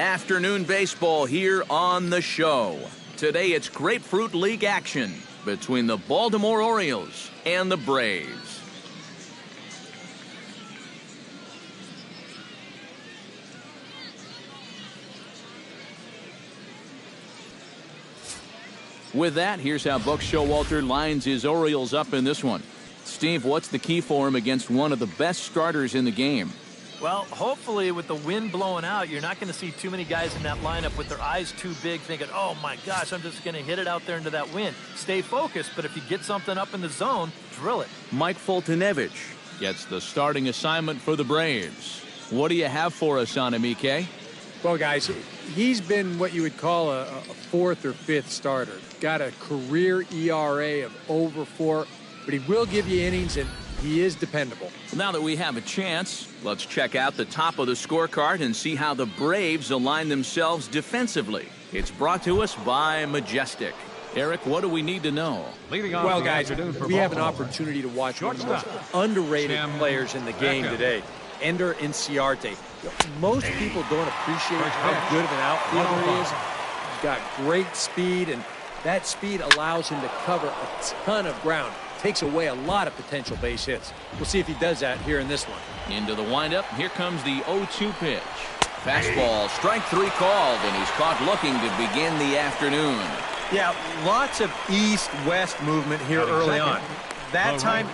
Afternoon baseball here on the show. Today it's Grapefruit League action between the Baltimore Orioles and the Braves. With that, here's how Buck Showalter lines his Orioles up in this one. Steve, what's the key for him against one of the best starters in the game? Well, hopefully with the wind blowing out, you're not going to see too many guys in that lineup with their eyes too big thinking, oh my gosh, I'm just going to hit it out there into that wind. Stay focused, but if you get something up in the zone, drill it. Mike Fultonevich gets the starting assignment for the Braves. What do you have for us on him, EK? Well, guys, he's been what you would call a fourth or fifth starter. Got a career ERA of over 4, but he will give you innings, and he is dependable. Now that we have a chance, let's check out the top of the scorecard and see how the Braves align themselves defensively. It's brought to us by Majestic. Eric, what do we need to know? Well, guys, we have an opportunity to watch one of the most underrated players in the game today, Ender Inciarte. Most people don't appreciate how good of an outfielder he is. He's got great speed, and that speed allows him to cover a ton of ground. Takes away a lot of potential base hits. We'll see if he does that here in this one. Into the windup. Here comes the 0-2 pitch. Fastball, strike 3 called, and he's caught looking to begin the afternoon. Yeah, lots of east-west movement here early on. That time,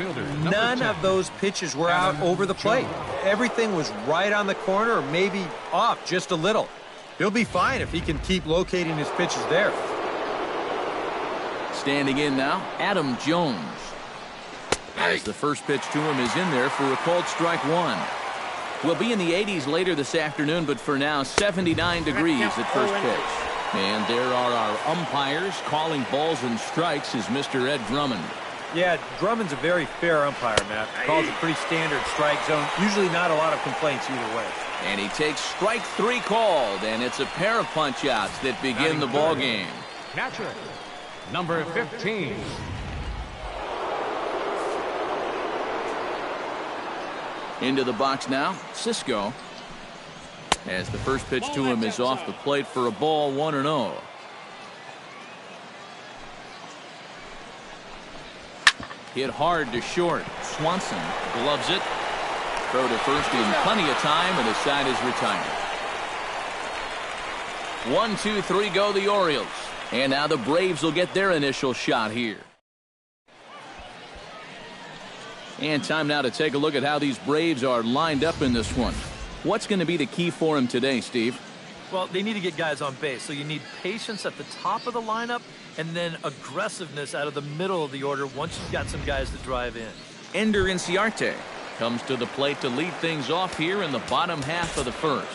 none of those pitches were out over the plate. Everything was right on the corner or maybe off just a little. He'll be fine if he can keep locating his pitches there. Standing in now, Adam Jones. As the first pitch to him is in there for a called strike 1. We'll be in the 80s later this afternoon, but for now, 79 degrees at first pitch. And there are our umpires calling balls and strikes is Mr. Ed Drummond. Yeah, Drummond's a very fair umpire, Matt. Calls a pretty standard strike zone. Usually not a lot of complaints either way. And he takes strike 3 called, and it's a pair of punch-outs that begin the ball game. Catcher, number 15. Into the box now, Cisco. As the first pitch to him is off the plate for a ball, 1-0. Hit hard to short. Swanson gloves it. Throw to first in plenty of time, and the side is retired. 1, 2, 3 go the Orioles. And now the Braves will get their initial shot here. And time now to take a look at how these Braves are lined up in this one. What's going to be the key for them today, Steve? Well, they need to get guys on base, so you need patience at the top of the lineup and then aggressiveness out of the middle of the order once you've got some guys to drive in. Ender Inciarte comes to the plate to lead things off here in the bottom half of the first.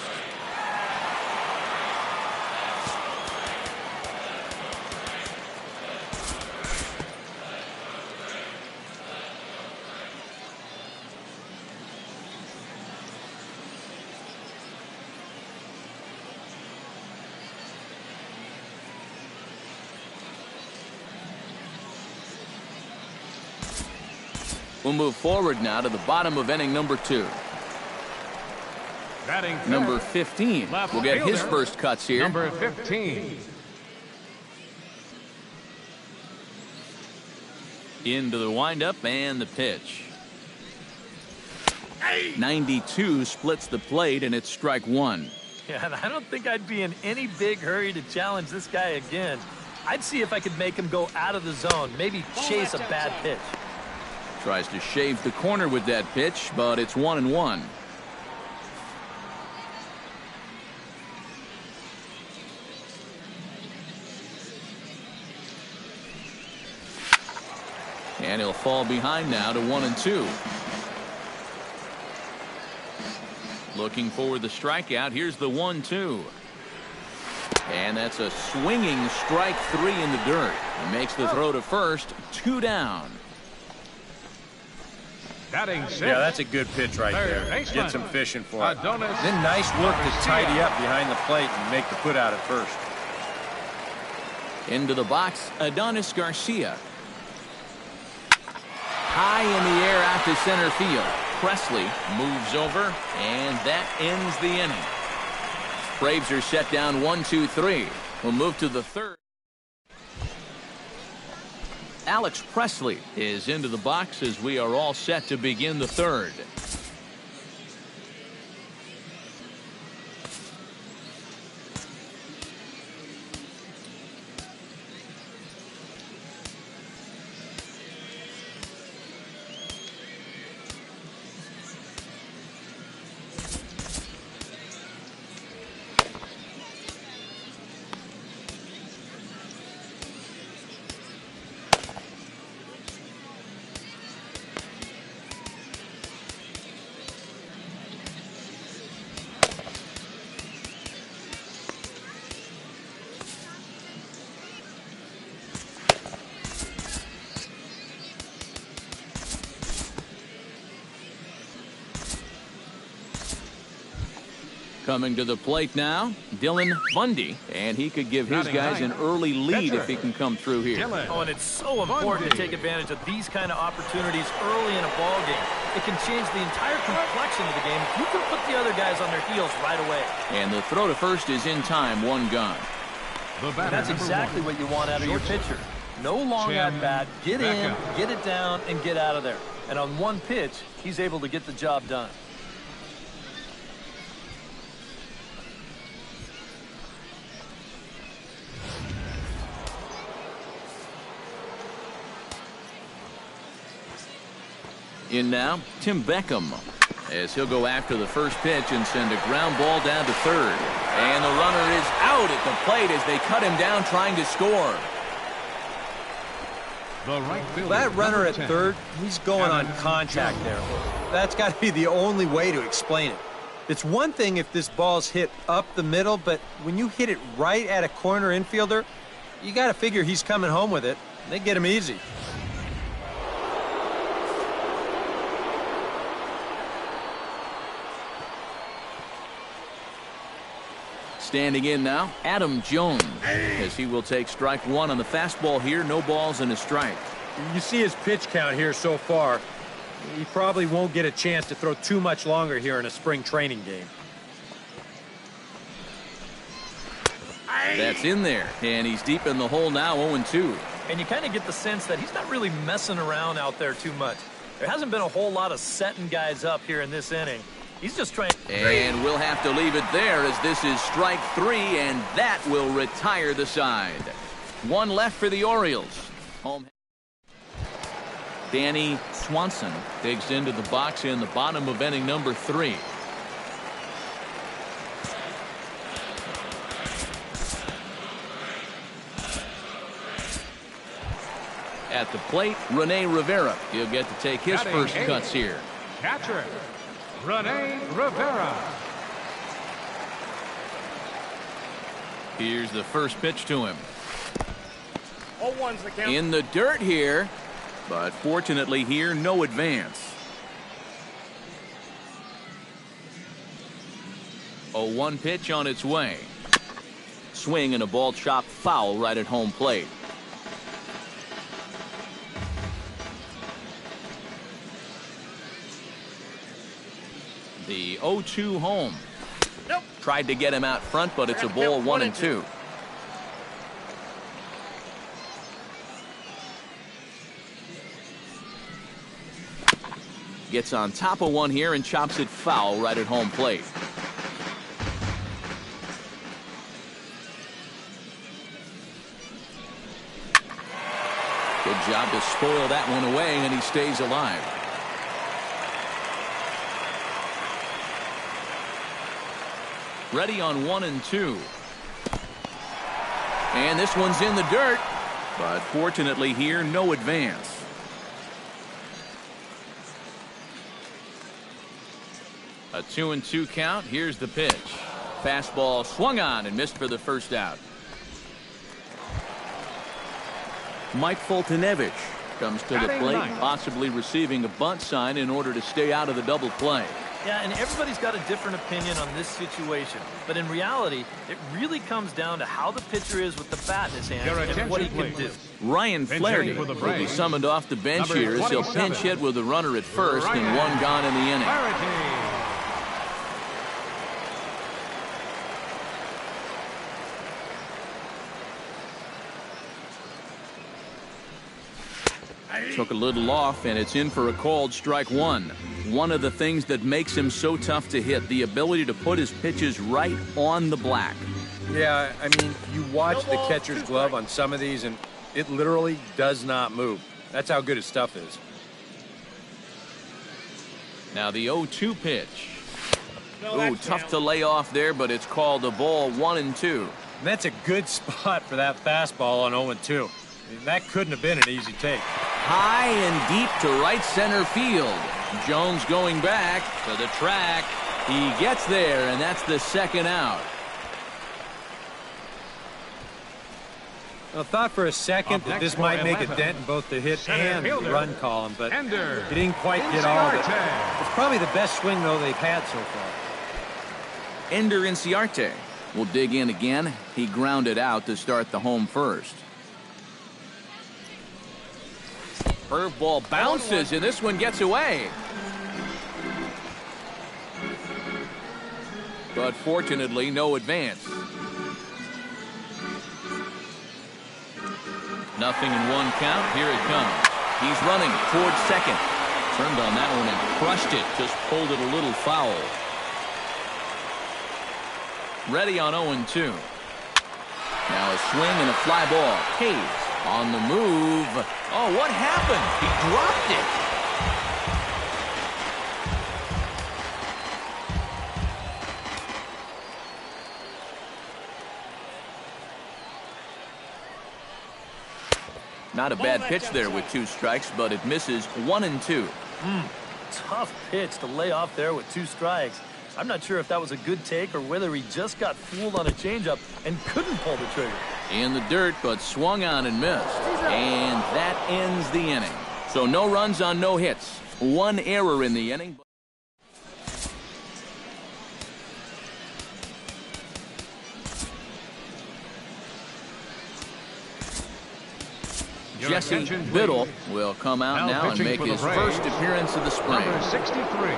We'll move forward now to the bottom of inning number 2. Number 15 will get his first cuts here. Number 15. Into the windup and the pitch. 92 splits the plate, and it's strike 1. Yeah, and I don't think I'd be in any big hurry to challenge this guy again. I'd see if I could make him go out of the zone, maybe chase a bad pitch. Tries to shave the corner with that pitch, but it's 1-1. And he'll fall behind now to 1-2. Looking for the strikeout. Here's the 1-2. And that's a swinging strike 3 in the dirt. He makes the throw to first. 2 down. Yeah, that's a good pitch right there. Get some fishing for it. Then nice work to tidy up behind the plate and make the put out at first. Into the box, Adonis Garcia. High in the air out to center field. Presley moves over, and that ends the inning. Braves are set down 1-2-3. We'll move to the third. Alex Presley is into the box as we are all set to begin the third. Coming to the plate now, Dylan Bundy, and he could give his guys an early lead if he can come through here. Oh, and it's so important to take advantage of these kind of opportunities early in a ball game. It can change the entire complexion of the game if you can put the other guys on their heels right away. And the throw to first is in time, one gone. That's exactly what you want out of your pitcher. No long at bat, get in, get it down, and get out of there. And on one pitch, he's able to get the job done. In now, Tim Beckham, as he'll go after the first pitch and send a ground ball down to third. And the runner is out at the plate as they cut him down trying to score. That runner at third, he's going on contact there. That's got to be the only way to explain it. It's one thing if this ball's hit up the middle, but when you hit it right at a corner infielder, you got to figure he's coming home with it. They get him easy. Standing in now, Adam Jones, as he will take strike one on the fastball here. No balls and a strike. You see his pitch count here so far. He probably won't get a chance to throw too much longer here in a spring training game. That's in there, and he's deep in the hole now, 0-2. And you kind of get the sense that he's not really messing around out there too much. There hasn't been a whole lot of setting guys up here in this inning. He's just trying. And we'll have to leave it there as this is strike three, and that will retire the side. One left for the Orioles. Home. Danny Swanson digs into the box in the bottom of inning number 3. At the plate, Rene Rivera. He'll get to take his first cuts here. Catcher, Rene Rivera. Here's the first pitch to him. 0-1's the count. In the dirt here, but fortunately here, no advance. 0-1 pitch on its way. Swing and a ball chopped foul right at home plate. The 0-2 home. Nope. Tried to get him out front, but it's a ball 1-2. Gets on top of one here and chops it foul right at home plate. Good job to spoil that one away, and he stays alive. Ready on 1-2. And this one's in the dirt, but fortunately here, no advance. A 2-2 count. Here's the pitch. Fastball swung on and missed for the first out. Mike Foltynewicz comes to the plate, possibly receiving a bunt sign in order to stay out of the double play. Yeah, and everybody's got a different opinion on this situation. But in reality, it really comes down to how the pitcher is with the bat in his hands and what he can do. Ryan Flaherty will be summoned off the bench here as he'll pinch hit with a runner at first and one gone in the inning. Took a little off, and it's in for a called strike one. One of the things that makes him so tough to hit, the ability to put his pitches right on the black. Yeah, I mean, you watch the catcher's glove on some of these, and it literally does not move. That's how good his stuff is. Now the 0-2 pitch. Ooh, tough to lay off there, but it's called a ball, 1-2. And that's a good spot for that fastball on 0-2. I mean, that couldn't have been an easy take. High and deep to right center field. Jones going back to the track. He gets there, and that's the second out. I thought for a second that this might make a dent in both the hit and the run column, but he didn't quite get all of it. It's probably the best swing, though, they've had so far. Ender Inciarte will dig in again. He grounded out to start the home first. Curveball bounces, and this one gets away. But fortunately, no advance. Nothing in one count. Here it comes. He's running towards second. Turned on that one and crushed it. Just pulled it a little foul. Ready on 0-2. Now a swing and a fly ball. Hayes on the move. Oh, what happened? He dropped it. Not a bad pitch there with 2 strikes, but it misses 1-2. Tough pitch to lay off there with 2 strikes. I'm not sure if that was a good take or whether he just got fooled on a changeup and couldn't pull the trigger. In the dirt, but swung on and missed. And that ends the inning. So no runs on no hits. 1 error in the inning. Jesse Biddle will come out now and make his first appearance of the spring. Number 63.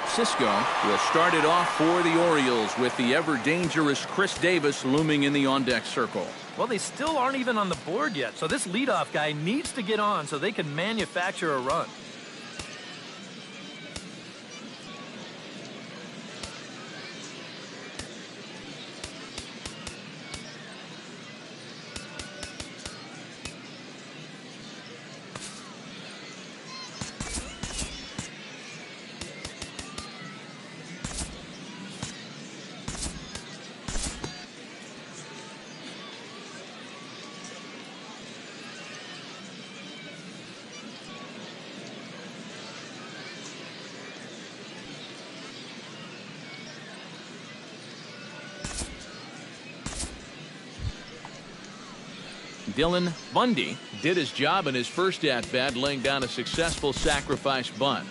Cisco will start it off for the Orioles with the ever-dangerous Chris Davis looming in the on-deck circle. Well, they still aren't even on the board yet, so this leadoff guy needs to get on so they can manufacture a run. Dylan Bundy did his job in his first at-bat, laying down a successful sacrifice bunt.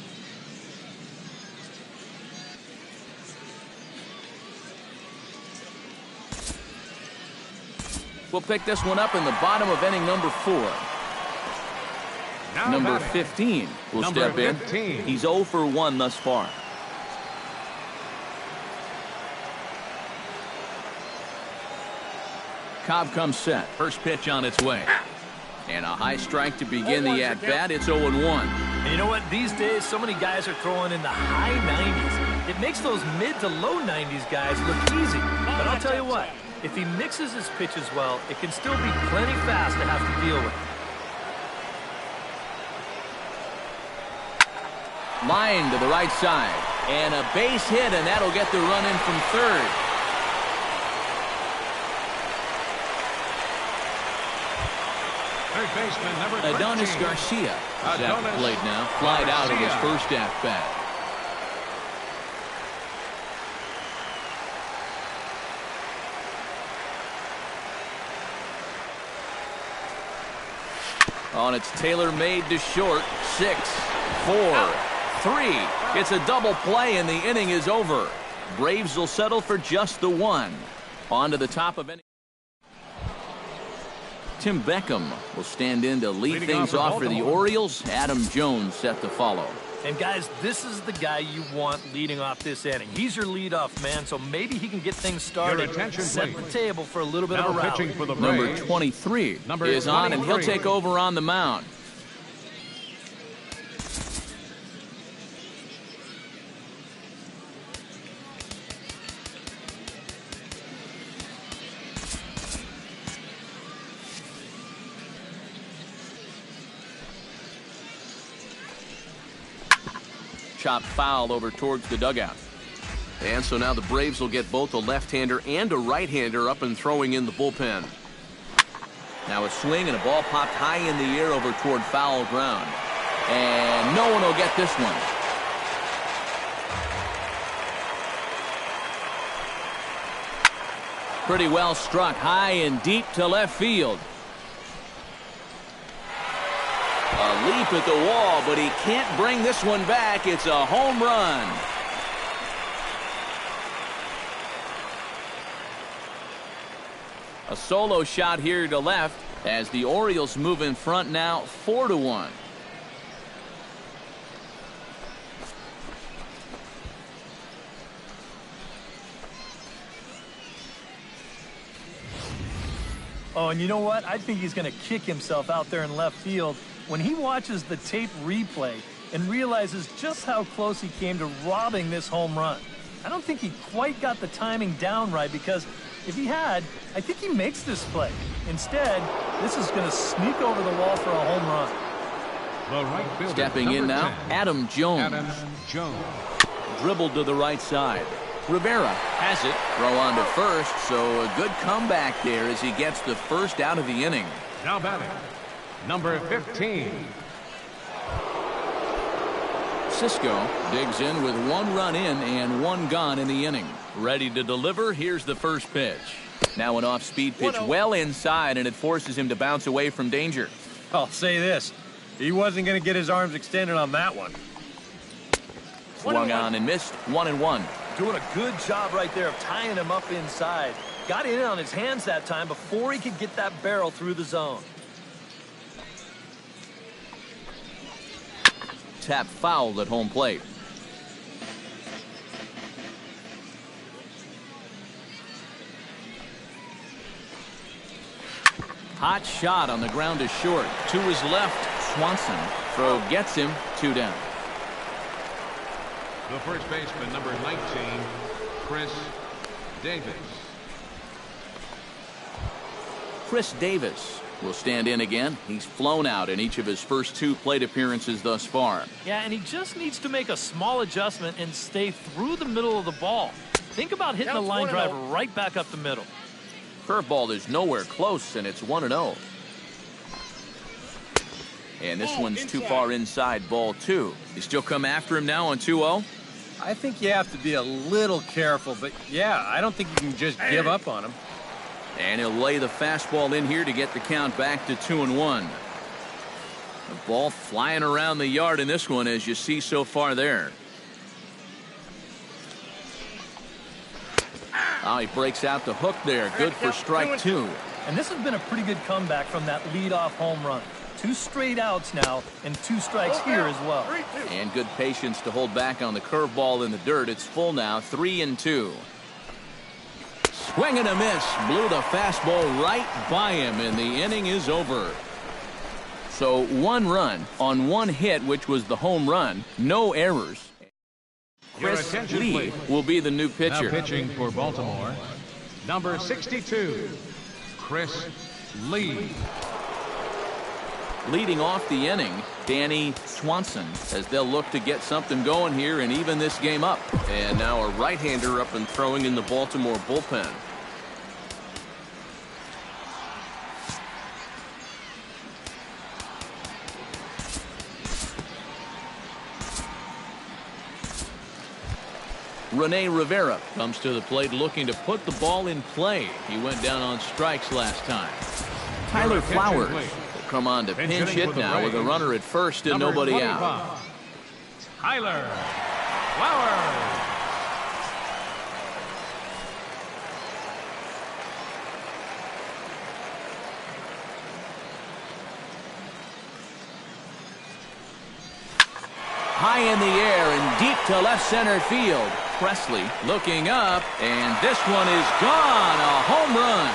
We'll pick this one up in the bottom of inning number 4. Number 15 will step in. He's 0 for 1 thus far. Cobb comes set. First pitch on its way. And a high strike to begin the at-bat. It's 0-1. And you know what? These days, so many guys are throwing in the high 90s. It makes those mid to low 90s guys look easy. But I'll tell you what, if he mixes his pitches well, it can still be plenty fast to have to deal with. Line to the right side. And a base hit, and that'll get the run in from third. Third baseman, number 13. Adonis Garcia is at the plate now. Flied out of his first at-bat. On its tailor-made to short. 6, 4, 3. It's a double play, and the inning is over. Braves will settle for just the 1. On to the top of inning. Tim Beckham will stand in to lead things off for the Orioles. Adam Jones set to follow. And, guys, this is the guy you want leading off this inning. He's your leadoff man, so maybe he can get things started, set the table for a little bit of a rally. For the Number Braves, 23 Number is on, and he'll 23. take over on the mound. Chop foul over towards the dugout. And so now the Braves will get both a left-hander and a right-hander up and throwing in the bullpen. Now a swing and a ball popped high in the air over toward foul ground. And no one will get this one. Pretty well struck high and deep to left field. A leap at the wall, but he can't bring this one back. It's a home run. A solo shot here to left as the Orioles move in front now 4-1. Oh, and you know what? I think he's going to kick himself out there in left field when he watches the tape replay and realizes just how close he came to robbing this home run. I don't think he quite got the timing down right, because if he had, I think he makes this play. Instead, this is going to sneak over the wall for a home run. The right fielder, Stepping in now, 10, Adam Jones. Adam Jones. Dribbled to the right side. Rivera has it. Throw on to first, so a good comeback there as he gets the first out of the inning. Now batting, number 15. Cisco digs in with 1 run in and 1 gone in the inning. Ready to deliver. Here's the first pitch. Now an off-speed pitch well inside, and it forces him to bounce away from danger. I'll say this. He wasn't going to get his arms extended on that one. Swung on and missed. 1-1. Doing a good job right there of tying him up inside. Got in on his hands that time before he could get that barrel through the zone. Tap fouled at home plate. Hot shot on the ground is short. To his left, Swanson. Throw gets him. 2 down. The first baseman, number 19, Chris Davis. Chris Davis will stand in again. He's flown out in each of his first 2 plate appearances thus far. Yeah, and he just needs to make a small adjustment and stay through the middle of the ball. Think about hitting a line drive right back up the middle. Curveball is nowhere close, and it's 1-0. And this one's too far inside, ball 2. You still come after him now on 2-0? I think you have to be a little careful, but yeah, I don't think you can just give up on him. And he'll lay the fastball in here to get the count back to 2-1. The ball flying around the yard in this one, as you see so far there. Oh, he breaks out the hook there. Good for strike 2. And this has been a pretty good comeback from that leadoff home run. 2 straight outs now and 2 strikes here as well. And good patience to hold back on the curveball in the dirt. It's full now, 3-2. Swing and a miss. Blew the fastball right by him, and the inning is over. So 1 run on 1 hit, which was the home run. No errors. Chris Lee will be the new pitcher. Now pitching for Baltimore, number 62, Chris Lee. Leading off the inning, Danny Swanson, as they'll look to get something going here and even this game up. And now a right-hander up and throwing in the Baltimore bullpen. Rene Rivera comes to the plate looking to put the ball in play. He went down on strikes last time. Tyler Flowers will come on to pinch hit now with a runner at first and nobody out. Tyler Flowers. high in the air and deep to left center field. Presley looking up, and this one is gone. A home run.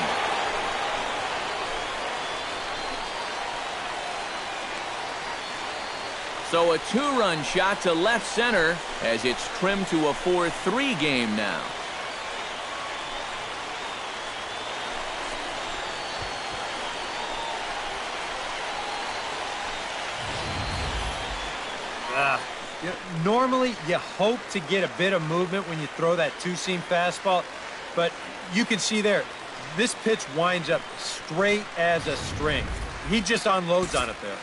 So a 2-run shot to left center as it's trimmed to a 4-3 game now. Normally, you hope to get a bit of movement when you throw that two-seam fastball, but you can see there, this pitch winds up straight as a string. He just unloads on it there.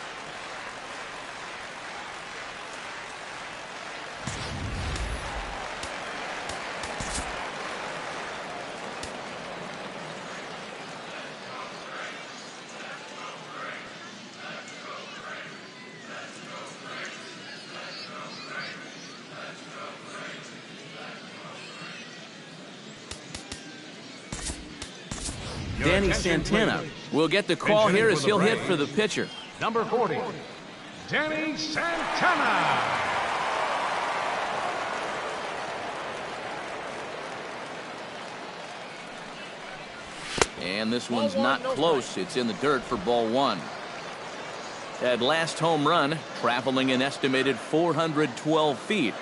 Danny Santana will get the call here as he'll hit for the pitcher. Number 40, Danny Santana. And this one's not close. It's in the dirt for ball 1. That last home run traveling an estimated 412 feet.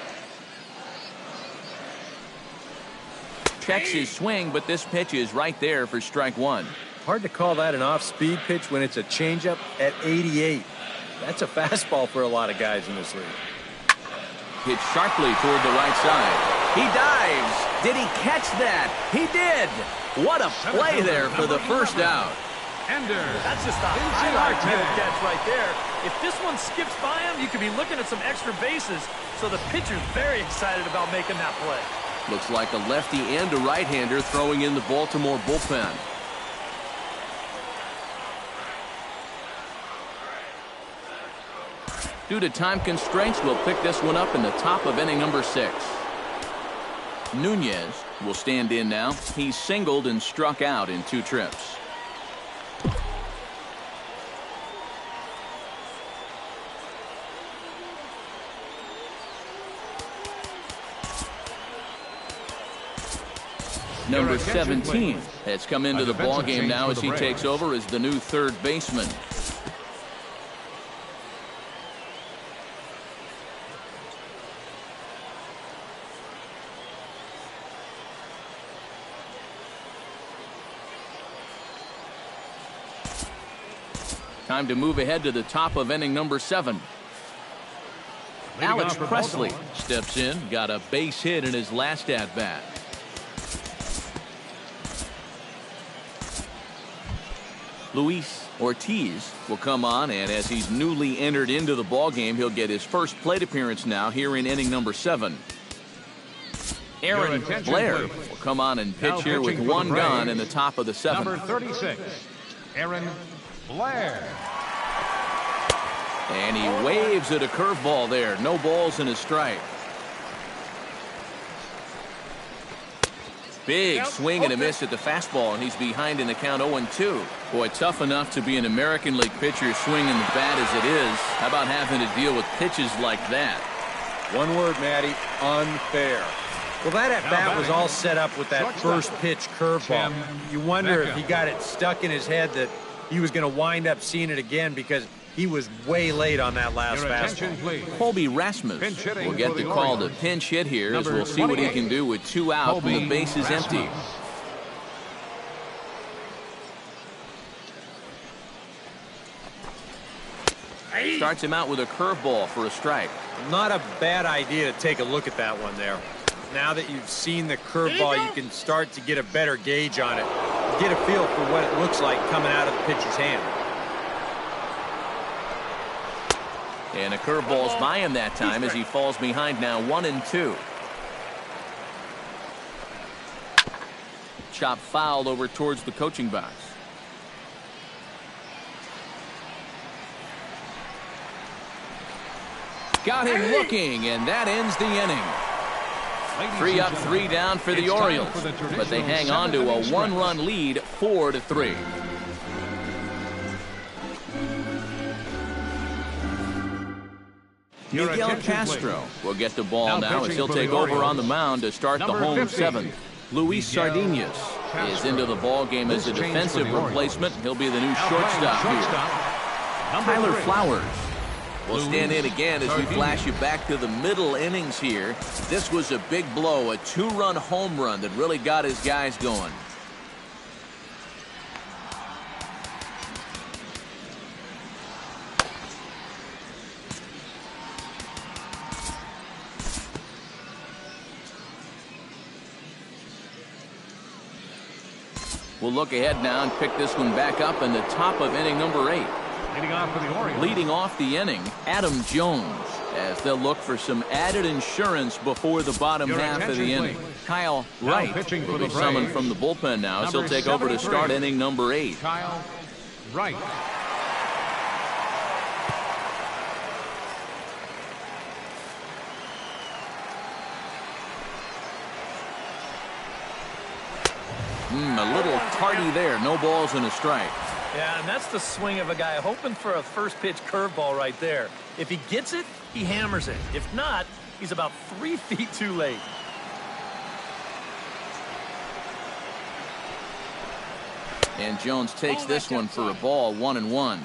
Checks his swing, but this pitch is right there for strike 1. Hard to call that an off-speed pitch when it's a changeup at 88. That's a fastball for a lot of guys in this league. Hit sharply toward the right side. He dives. Did he catch that? He did. What a play there for the first out. That's just a highlight catch right there. If this one skips by him, you could be looking at some extra bases. So the pitcher's very excited about making that play. Looks like a lefty and a right-hander throwing in the Baltimore bullpen. Due to time constraints, we'll pick this one up in the top of inning number 6. Nunez will stand in now. He's singled and struck out in 2 trips. Number 17 has come into the ball game now as he takes over as the new third baseman. Time to move ahead to the top of inning number 7. Alex Presley steps in, got a base hit in his last at-bat. Luis Ortiz will come on, and as he's newly entered into the ballgame, he'll get his first plate appearance now here in inning number 7. Aaron Blair will come on and pitch here with 1 gone in the top of the 7th. Number 36, Aaron Blair. And he waves at a curveball there. No balls and a strike. Big swing and a miss at the fastball, and he's behind in the count 0-2. Boy, tough enough to be an American League pitcher swinging the bat as it is. How about having to deal with pitches like that? One word, Matty, unfair. Well, that at-bat was all set up with that first pitch curveball. You wonder if he got it stuck in his head that he was going to wind up seeing it again because he was way late on that last fastball. Colby Rasmus will get the call to pinch hit here as we'll see what he can do with 2 out and the base is empty. Starts him out with a curveball for a strike. Not a bad idea to take a look at that one there. Now that you've seen the curveball, you can start to get a better gauge on it. Get a feel for what it looks like coming out of the pitcher's hand. And a curveball's by him that time as he falls behind now 1-2. Chop fouled over towards the coaching box. Got him looking, and that ends the inning. 3 up, 3 down for the Orioles, but they hang on to a 1-run lead, 4-3. Your Miguel attention, Castro please. will get the ball now as pitching he'll for take the over Orioles, on the mound to start the number home 50, seventh. Luis Miguel Sardinas is Castro. into the ball game as a This change for defensive the Orioles. replacement. He'll be the new Now playing shortstop here. number Tyler 3. Flowers will stand in Luis again as we Sardinas. flash you back to the middle innings here. This was a big blow, a 2-run home run that really got his guys going. We'll look ahead now and pick this one back up in the top of inning number 8. Leading off for the Orioles. Leading off the inning, Adam Jones, as they'll look for some added insurance before the bottom Your half of the attention, inning. please. Kyle Now Wright pitching for will the be summoned Braves. from the bullpen now as he'll Number take over to 73. start inning number 8. Kyle Wright. A little tardy there. No balls and a strike. Yeah, and that's the swing of a guy hoping for a first pitch curveball right there. If he gets it, he hammers it. If not, he's about 3 feet too late. And Jones takes this one for a ball, 1-1.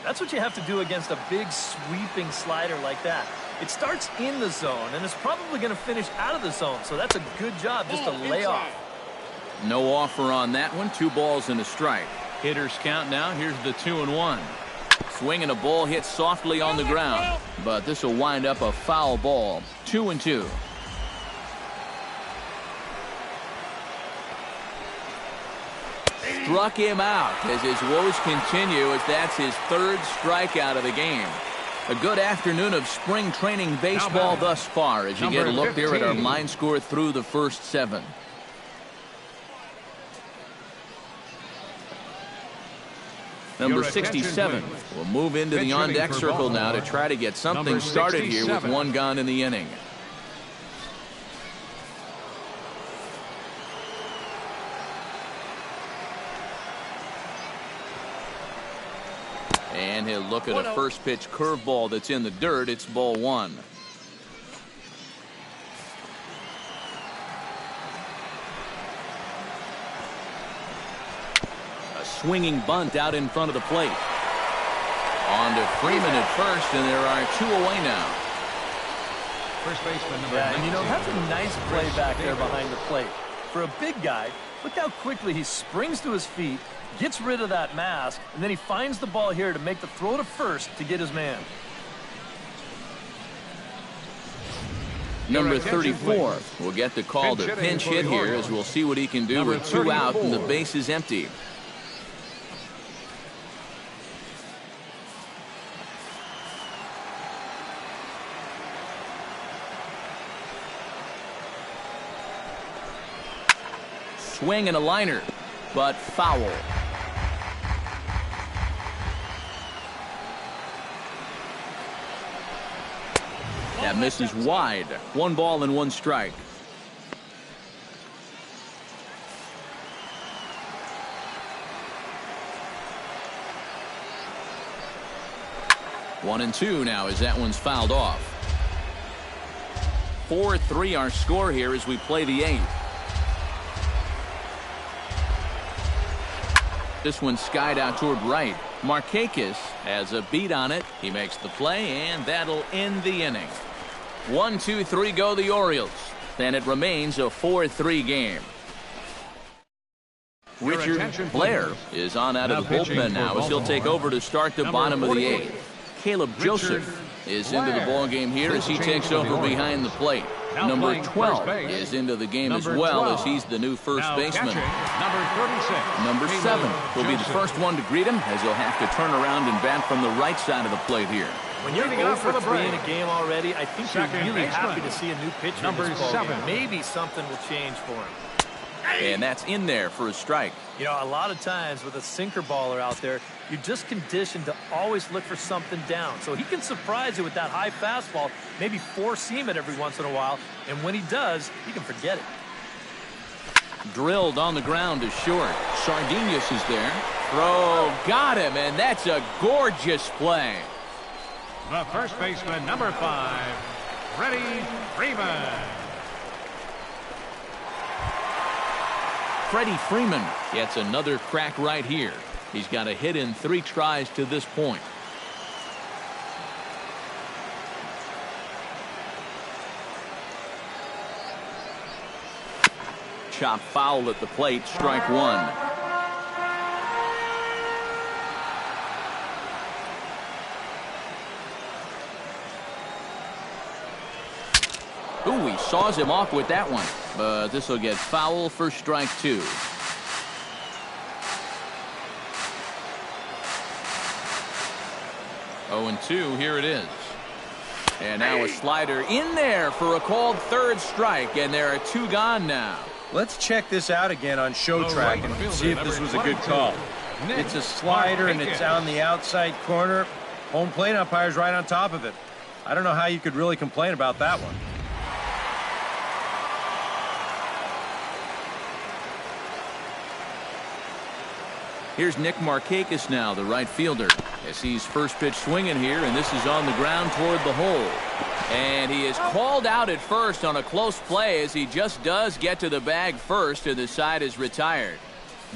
That's what you have to do against a big sweeping slider like that. It starts in the zone, and it's probably going to finish out of the zone, so that's a good job just to lay off. No offer on that one. 2 balls and a strike. Hitters count now. Here's the 2-1. Swinging a ball hit softly on the ground, but this will wind up a foul ball. 2-2. Struck him out as his woes continue as that's his 3rd strikeout of the game. A good afternoon of spring training baseball thus far as you get a look there at our line score through the first 7. Number 67 will move into the on-deck circle now to try to get something started here with 1 gone in the inning. And he'll look at a first pitch curveball that's in the dirt. It's ball 1. A swinging bunt out in front of the plate. On to Freeman at first, and there are 2 away now. First baseman number Yeah, and you know, 19. that's a nice play back there behind the plate. For a big guy, look how quickly he springs to his feet, gets rid of that mask, and then he finds the ball here to make the throw to first to get his man. Number 34 will get the call to pinch hit here as we'll see what he can do with 2 out and the base is empty. Swing and a liner, but foul. That misses wide. 1 ball and 1 strike. One and 2 now as that one's fouled off. 4-3 our score here as we play the 8th. This one skied out toward right. Markakis has a beat on it. He makes the play, and that'll end the inning. 1-2-3 go the Orioles. Then it remains a 4-3 game. Richard Blair is on out of the bullpen now as he'll take over to start the bottom of the 8th. Caleb Joseph is into the ball game here as he takes over behind the plate. Number 12 is into the game as well as he's the new first baseman. Number 7 will be the first one to greet him as he'll have to turn around and bat from the right side of the plate here. When you're 0 for 3 in a game already, I think you're really happy to see a new pitcher in this ball game. Maybe something will change for him. And that's in there for a strike. You know, a lot of times with a sinker baller out there, you're just conditioned to always look for something down. So he can surprise you with that high fastball, maybe four-seam it every once in a while, and when he does, you can forget it. Drilled on the ground to short. Sardinas is there. Throw, got him, and that's a gorgeous play. The first baseman, number 5, Freddie Freeman. Freddie Freeman gets another crack right here. He's got a hit in 3 tries to this point. Chop foul at the plate, strike 1. Ooh, he saws him off with that one, but this will get foul for strike 2. Oh, and 2, here it is. And now a slider in there for a called 3rd strike, and there are 2 gone now. Let's check this out again on show track and see if this was a good call. It's a slider and it's on the outside corner. Home plate umpire's right on top of it. I don't know how you could really complain about that one. Here's Nick Markakis now, the right fielder, as he's first pitch swinging here, and this is on the ground toward the hole. And he is called out at first on a close play as he just does get to the bag first, and the side is retired.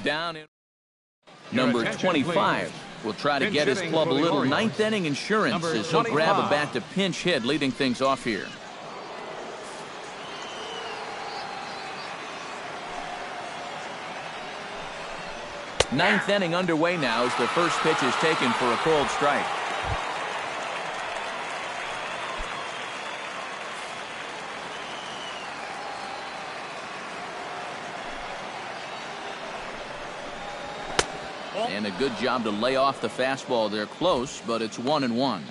Down in number 25 will try to get his club a little 9th inning insurance as he'll grab a bat to pinch hit, leading things off here. Ninth inning underway now as the first pitch is taken for a called strike. And a good job to lay off the fastball there close, but it's 1-1.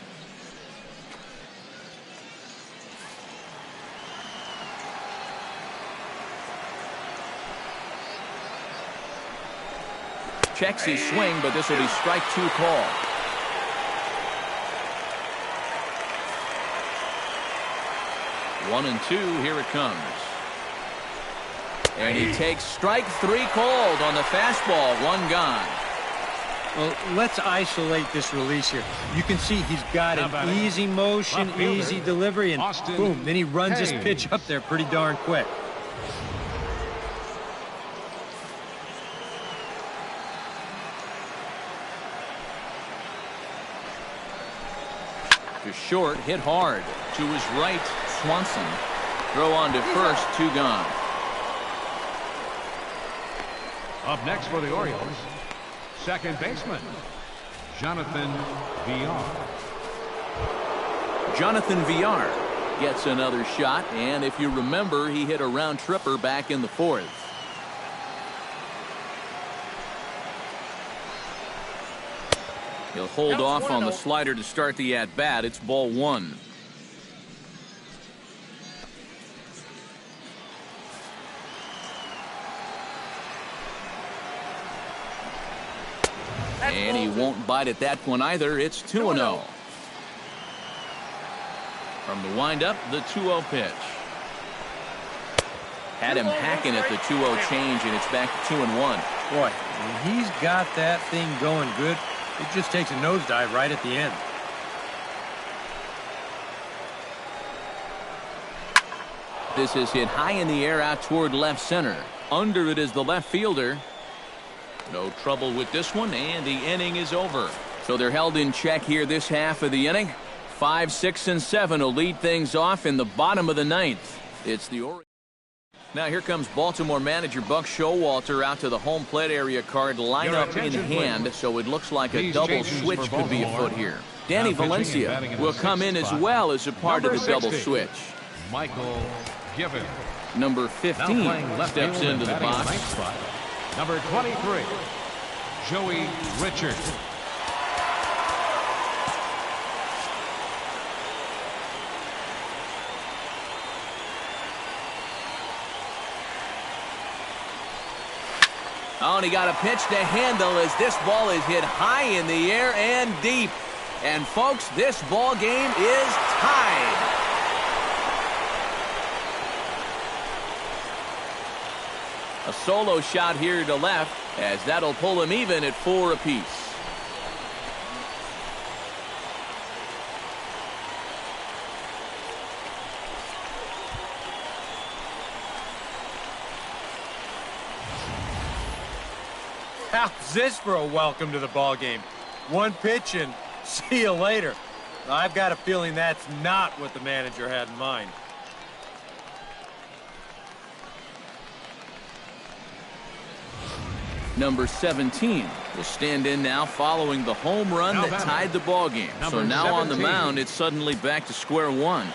Checks his swing, but this will be strike 2 call. One and 2, here it comes. And he takes strike 3 called on the fastball, 1 gone. Well, let's isolate this release here. You can see he's got an easy motion, easy delivery, and boom, then he runs his pitch up there pretty darn quick. To short, hit hard. To his right, Swanson. Throw on to first, 2 gone. Up next for the Orioles, second baseman, Jonathan Villar. Jonathan Villar gets another shot, and if you remember, he hit a round tripper back in the 4th. He'll hold off on the slider to start the at-bat. It's ball 1. And he won't bite at that one either. It's 2-0. From the windup, the 2-0 pitch. Had him hacking at the 2-0 change, and it's back to 2-1. Boy, when he's got that thing going good, it just takes a nosedive right at the end. This is hit high in the air out toward left center. Under it is the left fielder. No trouble with this one, and the inning is over. So they're held in check here this half of the inning. 5, 6, and 7 will lead things off in the bottom of the 9th. It's the Orioles. Now here comes Baltimore manager Buck Showalter out to the home plate area card, lineup in hand, so it looks like a double switch could be afoot here. Danny Valencia will come in as well as a part of the double switch. Michael Given. Number 15 steps into the box. Number 23, Joey Richard. Oh, and he got a pitch to handle as this ball is hit high in the air and deep. And folks, this ball game is tied. A solo shot here to left, as that'll pull him even at 4 apiece. How's this for a welcome to the ball game? One pitch and see you later. I've got a feeling that's not what the manager had in mind. Number 17 will stand in now following the home run that tied the ball game. So now on the mound, it's suddenly back to square one.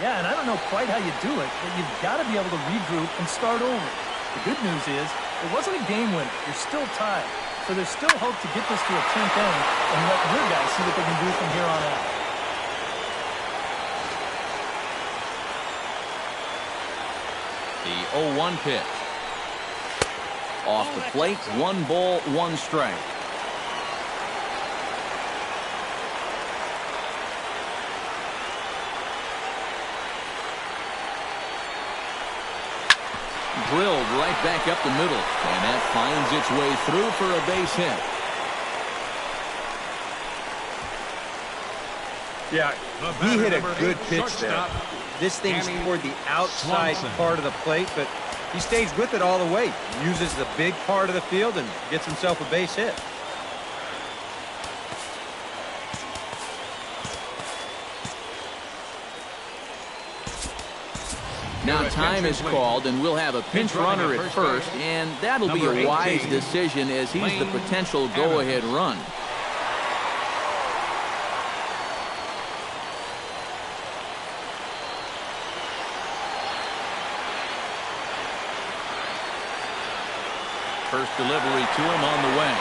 Yeah, and I don't know quite how you do it, but you've got to be able to regroup and start over. The good news is, it wasn't a game winner. You're still tied. So there's still hope to get this to a 10th inning and let your guys see what they can do from here on out. The 0-1 pitch. Off the plate, 1 ball, 1 strike. Drilled right back up the middle, and that finds its way through for a base hit. Yeah, he hit a good pitch there. This thing's toward the outside part of the plate, but he stays with it all the way. Uses the big part of the field and gets himself a base hit. Now time is called, and we'll have a pinch runner at first, and that'll be a wise decision as he's the potential go-ahead run. First delivery to him on the way.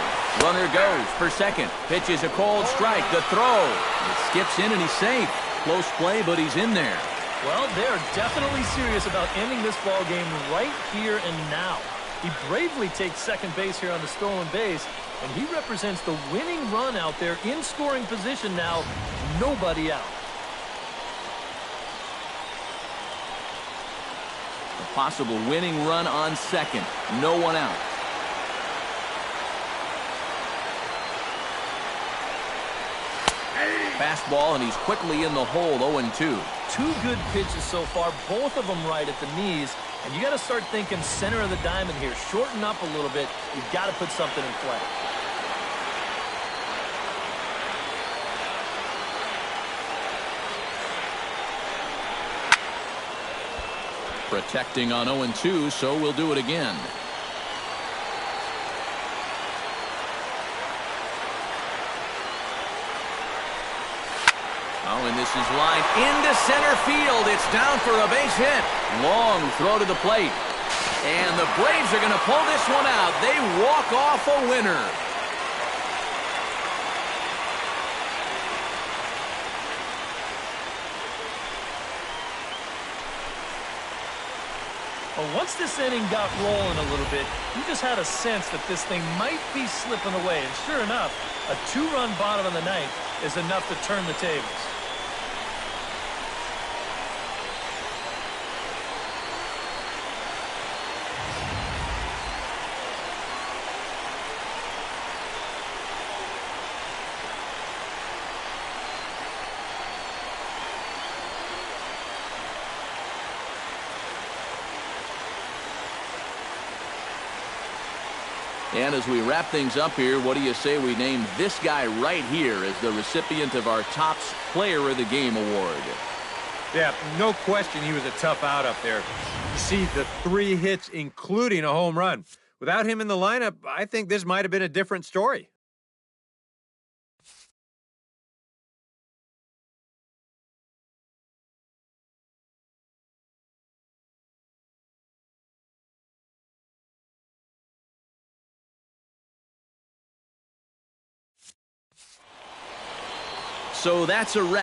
Runner goes for second. Pitches a cold strike. The throw. It skips in and he's safe. Close play, but he's in there. Well, they're definitely serious about ending this ball game right here and now. He bravely takes second base here on the stolen base, and he represents the winning run out there in scoring position now. Nobody out. A possible winning run on second. No one out. Fastball, and he's quickly in the hole, 0-2. 2 good pitches so far, both of them right at the knees. And you got to start thinking center of the diamond here. Shorten up a little bit. You've got to put something in play. Protecting on 0-2, so we'll do it again. Oh, and this is lined into center field. It's down for a base hit. Long throw to the plate. And the Braves are going to pull this one out. They walk off a winner. Well, once this inning got rolling a little bit, you just had a sense that this thing might be slipping away. And sure enough, a 2-run bottom of the ninth is enough to turn the tables. And as we wrap things up here, what do you say we name this guy right here as the recipient of our Topps Player of the Game award? Yeah, no question he was a tough out up there. You see the 3 hits, including a home run. Without him in the lineup, I think this might have been a different story. So that's a wrap.